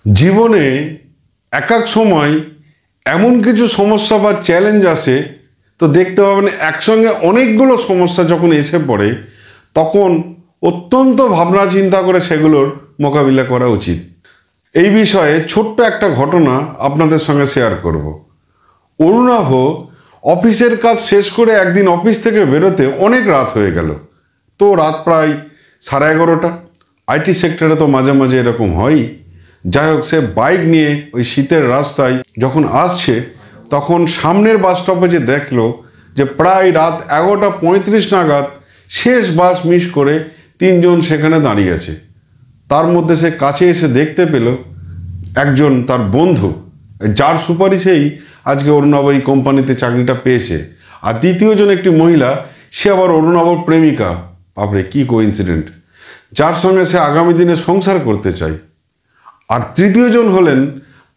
জীবনে এক এক সময় এমন কিছু সমস্যা বা চ্যালেঞ্জ আসে, তো দেখতে পাবেন একসঙ্গে অনেকগুলো সমস্যা যখন এসে পড়ে তখন অত্যন্ত ভাবনা চিন্তা করে সেগুলোর মোকাবিলা করা উচিত। এই বিষয়ে ছোট্ট একটা ঘটনা আপনাদের সঙ্গে শেয়ার করব। অরুণাভ অফিসের কাজ শেষ করে একদিন অফিস থেকে বেরোতে অনেক রাত হয়ে গেল। তো রাত প্রায় 11:30। আইটি সেক্টরে তো মাঝে মাঝে এরকম হয়ই। যাই হোক, সে বাইক নিয়ে ওই শীতের রাস্তায় যখন আসছে তখন সামনের বাস স্টপেজে দেখলো যে প্রায় রাত 11:35 নাগাদ শেষ বাস মিস করে 3 জন সেখানে দাঁড়িয়ে আছে। তার মধ্যে সে কাছে এসে দেখতে পেল একজন তার বন্ধু, যার সুপারিশেই আজকে অরুণাভ এই কোম্পানিতে চাকরিটা পেয়েছে। আর দ্বিতীয়জন একটি মহিলা, সে আবার অরুণাভর প্রেমিকা। বাপরে, কি কোইন্সিডেন্ট! যার সঙ্গে সে আগামী দিনে সংসার করতে চায়। আর তৃতীয়জন হলেন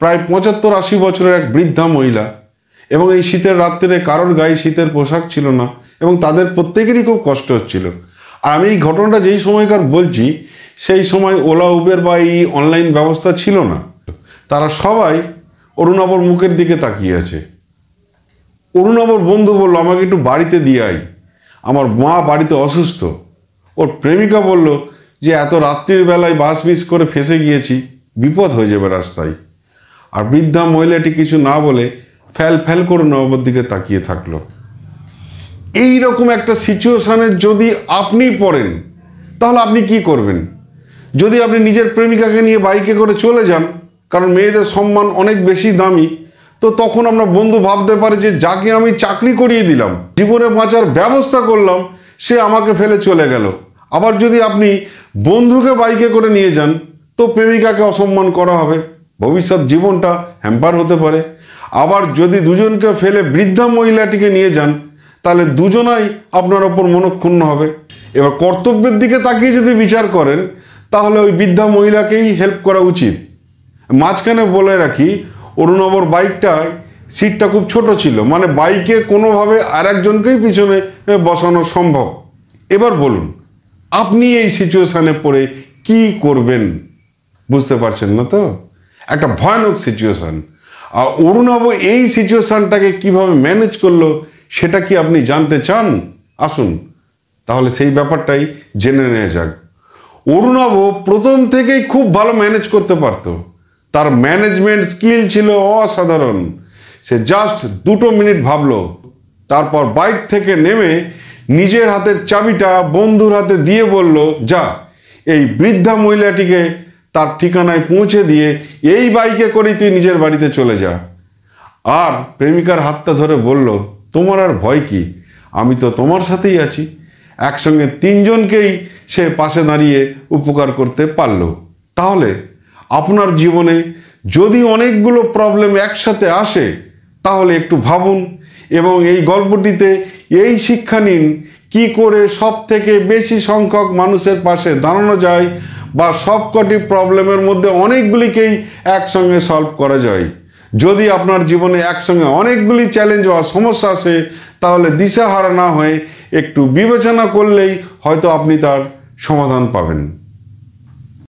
প্রায় 75-80 বছরের এক বৃদ্ধা মহিলা। এবং এই শীতের রাত্রে কারোর গায়ে শীতের পোশাক ছিল না এবং তাদের প্রত্যেকেরই খুব কষ্ট হচ্ছিল। আর আমি এই ঘটনাটা যেই সময়কার বলছি, সেই সময় ওলা উবের বা এই অনলাইন ব্যবস্থা ছিল না। তারা সবাই অরুণাভর মুখের দিকে তাকিয়ে আছে। অরুণাভর বন্ধু বলল, আমাকে একটু বাড়িতে দিয়ে আয়, আমার মা বাড়িতে অসুস্থ। ওর প্রেমিকা বলল যে এত রাত্রির বেলায় বাস মিস করে ফেঁসে গিয়েছি, বিপদ হয়ে যাবে রাস্তায়। আর বৃদ্ধা মহিলাটি কিছু না বলে ফ্যাল ফ্যাল করে অরুণাভর দিকে তাকিয়ে থাকলো। এইরকম একটা সিচুয়েশনে যদি আপনি পড়েন তাহলে আপনি কি করবেন? যদি আপনি নিজের প্রেমিকাকে নিয়ে বাইকে করে চলে যান, কারণ মেয়েদের সম্মান অনেক বেশি দামি, তো তখন আমরা বন্ধু ভাবতে পারি যে যাকে আমি চাকরি করিয়ে দিলাম, জীবনে বাঁচার ব্যবস্থা করলাম, সে আমাকে ফেলে চলে গেল। আবার যদি আপনি বন্ধুকে বাইকে করে নিয়ে যান, তো প্রেমিকাকে অসম্মান করা হবে, ভবিষ্যৎ জীবনটা হ্যাম্পার হতে পারে। আবার যদি দুজনকে ফেলে বৃদ্ধা মহিলাটিকে নিয়ে যান, তাহলে দুজনাই আপনার ওপর মনক্ষুণ্ণ হবে। এবার কর্তব্যের দিকে তাকিয়ে যদি বিচার করেন, তাহলে ওই বৃদ্ধা মহিলাকেই হেল্প করা উচিত। মাঝখানে বলে রাখি, অরুণাভর বাইকটায় সিটটা খুব ছোট ছিল, মানে বাইকে কোনোভাবে আর একজনকেই পিছনে বসানো সম্ভব। এবার বলুন, আপনি এই সিচুয়েশানে পড়ে কি করবেন? বুঝতে পারছেন না তো? একটা ভয়ানক সিচুয়েশান। আর অরুণাভ এই সিচুয়েশানটাকে কিভাবে ম্যানেজ করলো, সেটা কি আপনি জানতে চান? আসুন তাহলে সেই ব্যাপারটাই জেনে নেওয়া যাক। অরুণাভ প্রথম থেকেই খুব ভালো ম্যানেজ করতে পারত। তার ম্যানেজমেন্ট স্কিল ছিল অসাধারণ। সে জাস্ট 2 মিনিট ভাবলো, তারপর বাইক থেকে নেমে নিজের হাতের চাবিটা বন্ধুর হাতে দিয়ে বলল, যা এই বৃদ্ধা মহিলাটিকে তার ঠিকানায় পৌঁছে দিয়ে এই বাইকে করেই তুই নিজের বাড়িতে চলে যা। আর প্রেমিকার হাতটা ধরে বলল, তোমার আর ভয় কি, আমি তো তোমার সাথেই আছি। একসঙ্গে 3 জনকেই সে পাশে দাঁড়িয়ে উপকার করতে পারল। তাহলে আপনার জীবনে যদি অনেকগুলো প্রবলেম একসাথে আসে, তাহলে একটু ভাবুন এবং এই গল্পটিতে এই শিক্ষা নিন কি করে সব থেকে বেশি সংখ্যক মানুষের পাশে দাঁড়ানো যায়, বা সবকটি প্রবলেমের মধ্যে অনেকগুলিকেই একসঙ্গে সলভ করা যায়। যদি আপনার জীবনে একসঙ্গে অনেকগুলি চ্যালেঞ্জ বা সমস্যা আসে, তাহলে দিশাহারা না হয়ে একটু বিবেচনা করলেই হয়তো আপনি তার সমাধান পাবেন।